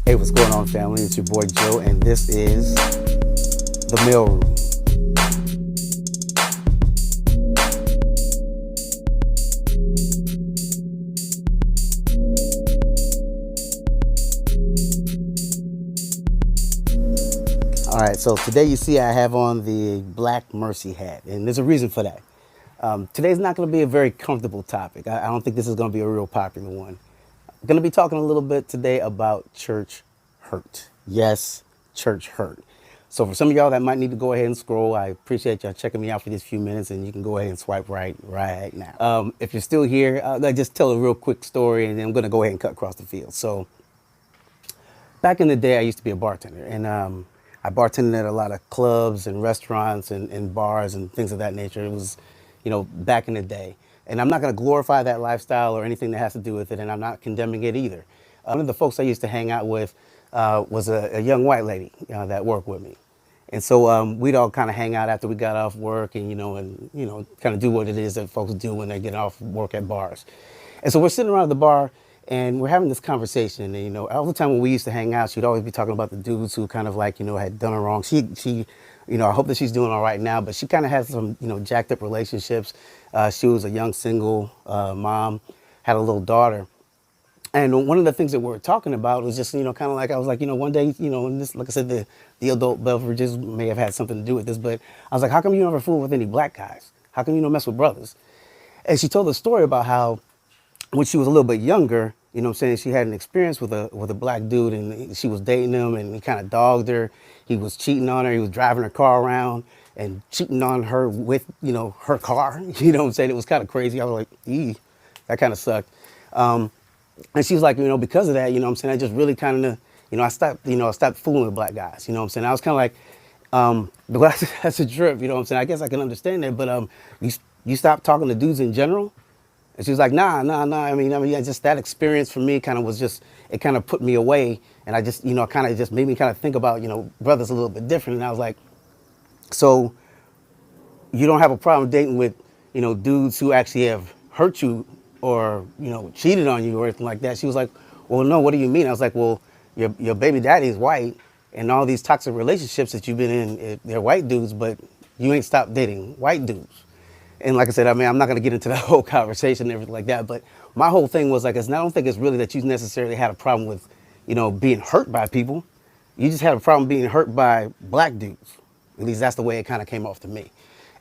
Hey, what's going on, family? It's your boy Joe, and this is the Mailroom. All right, so today you see I have on the Black Mercy hat, and there's a reason for that. Today's not going to be a very comfortable topic. I don't think this is going to be a real popular one. I'm going to be talking a little bit today about church hurt. Yes, church hurt. So for some of y'all that might need to go ahead and scroll, I appreciate y'all checking me out for these few minutes, and you can go ahead and swipe right now. If you're still here, I'll just tell a real quick story, and then I'm going to go ahead and cut across the field. So back in the day, I used to be a bartender, and I bartended at a lot of clubs and restaurants and bars and things of that nature. It was, back in the day. And I'm not going to glorify that lifestyle or anything that has to do with it, and I'm not condemning it either. One of the folks I used to hang out with was a young white lady that worked with me. And so we'd all kind of hang out after we got off work and, kind of do what it is that folks do when they get off work at bars. And so we're sitting around the bar and we're having this conversation. And, all the time when we used to hang out, she'd always be talking about the dudes who kind of like, had done her wrong. She I hope that she's doing all right now, but she kind of had some, jacked up relationships. She was a young single mom, had a little daughter. And one of the things that we were talking about was just, kind of like, I was like, one day, and this, like I said, the adult beverages may have had something to do with this, but I was like, how come you never fool with any black guys? How come you don't mess with brothers? And she told a story about how when she was a little bit younger, she had an experience with a black dude, and she was dating him, and he kind of dogged her. He was cheating on her. He was driving her car around and cheating on her with, her car. It was kind of crazy. I was like, that kind of sucked. And she was like, because of that, I just really kind of, I stopped fooling with black guys. I was kind of like, but that's a trip. I guess I can understand that, but you stopped talking to dudes in general. And she was like, nah. Just that experience for me kind of was just, it kind of put me away. And I just, kind of just made me kind of think about, brothers a little bit different. And I was like, so you don't have a problem dating with, dudes who actually have hurt you or, cheated on you or anything like that. She was like, well, no, what do you mean? I was like, well, your baby daddy is white and all these toxic relationships that you've been in, they're white dudes, but you ain't stopped dating white dudes. And like I said, I'm not going to get into that whole conversation and everything like that. But my whole thing was like, I don't think it's really that you necessarily had a problem with, being hurt by people. You just had a problem being hurt by black dudes. At least that's the way it kind of came off to me.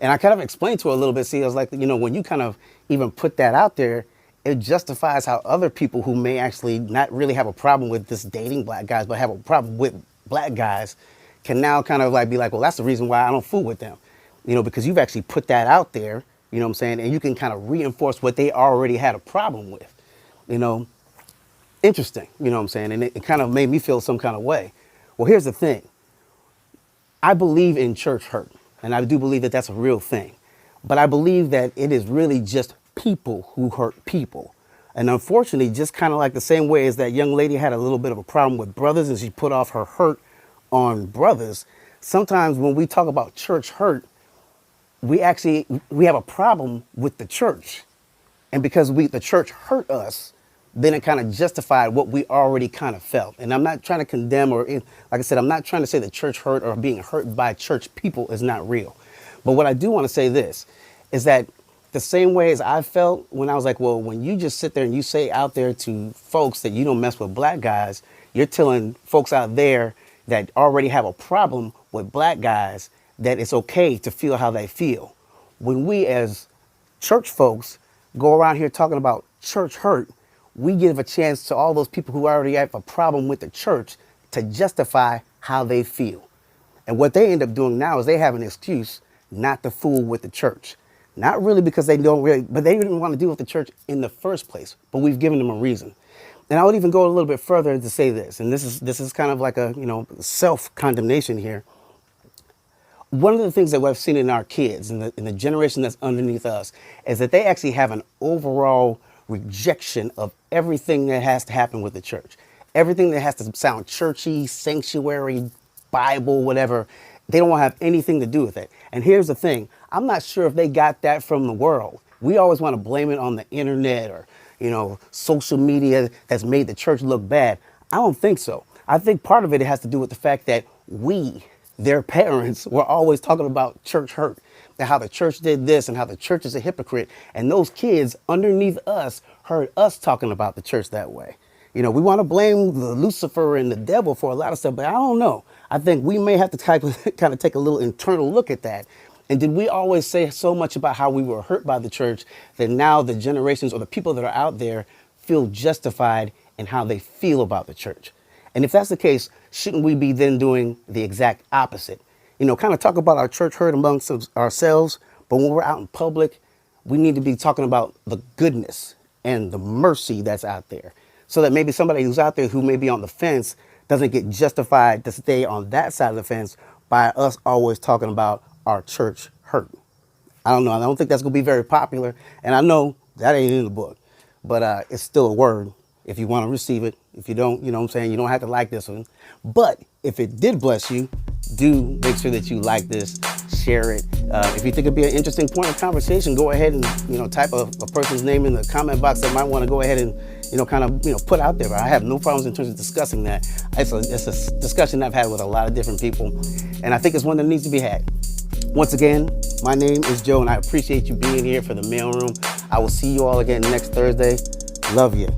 And I kind of explained to her a little bit. See, I was like, when you kind of even put that out there, it justifies how other people who may actually not really have a problem with this dating black guys, but have a problem with black guys can now kind of like be like, well, that's the reason why I don't fool with them. Because you've actually put that out there, and you can kind of reinforce what they already had a problem with, interesting, and it kind of made me feel some kind of way. Well, here's the thing. I believe in church hurt, and I do believe that that's a real thing, but I believe that it is really just people who hurt people. And unfortunately, just kind of like the same way as that young lady had a little bit of a problem with brothers and she put off her hurt on brothers, sometimes when we talk about church hurt, we have a problem with the church. And because the church hurt us, then it kind of justified what we already kind of felt. And I'm not trying to condemn like I said, I'm not trying to say that church hurt or being hurt by church people is not real. But what I do want to say this is that the same way as I felt when I was like, well, when you just sit there and you say out there to folks that you don't mess with black guys, you're telling folks out there that already have a problem with black guys that it's okay to feel how they feel. When we as church folks go around here talking about church hurt, we give a chance to all those people who already have a problem with the church to justify how they feel. And what they end up doing now is they have an excuse not to fool with the church. Not really because they don't really, but they didn't want to deal with the church in the first place. But we've given them a reason. And I would even go a little bit further to say this, and this is kind of like a self-condemnation here. One of the things that we've seen in our kids, in the generation that's underneath us, is that they actually have an overall rejection of everything that has to happen with the church. Everything that has to sound churchy, sanctuary, Bible, whatever, they don't want to have anything to do with it. And here's the thing. I'm not sure if they got that from the world. We always want to blame it on the internet or, social media that's made the church look bad. I don't think so. I think part of it has to do with the fact that we, their parents, were always talking about church hurt and how the church did this and how the church is a hypocrite. And those kids underneath us heard us talking about the church that way. You know, we want to blame the Lucifer and the devil for a lot of stuff, but I don't know. I think we may have to kind of take a little internal look at that. And did we always say so much about how we were hurt by the church that now the generations or the people that are out there feel justified in how they feel about the church? And if that's the case, shouldn't we be then doing the exact opposite? You know, kind of talk about our church hurt amongst ourselves, but when we're out in public, we need to be talking about the goodness and the mercy that's out there, so that maybe somebody who's out there who may be on the fence doesn't get justified to stay on that side of the fence by us always talking about our church hurt. I don't know. I don't think that's going to be very popular. And I know that ain't in the book, but it's still a word if you want to receive it. If you don't, you know what I'm saying, you don't have to like this one. But if it did bless you, do make sure that you like this, share it. If you think it'd be an interesting point of conversation, go ahead and, you know, type a person's name in the comment box that might want to go ahead and, you know, kind of, you know, put out there. But I have no problems in terms of discussing that. It's a discussion I've had with a lot of different people, and I think it's one that needs to be had. Once again, my name is Joe, and I appreciate you being here for the Mailroom. I will see you all again next Thursday. Love you.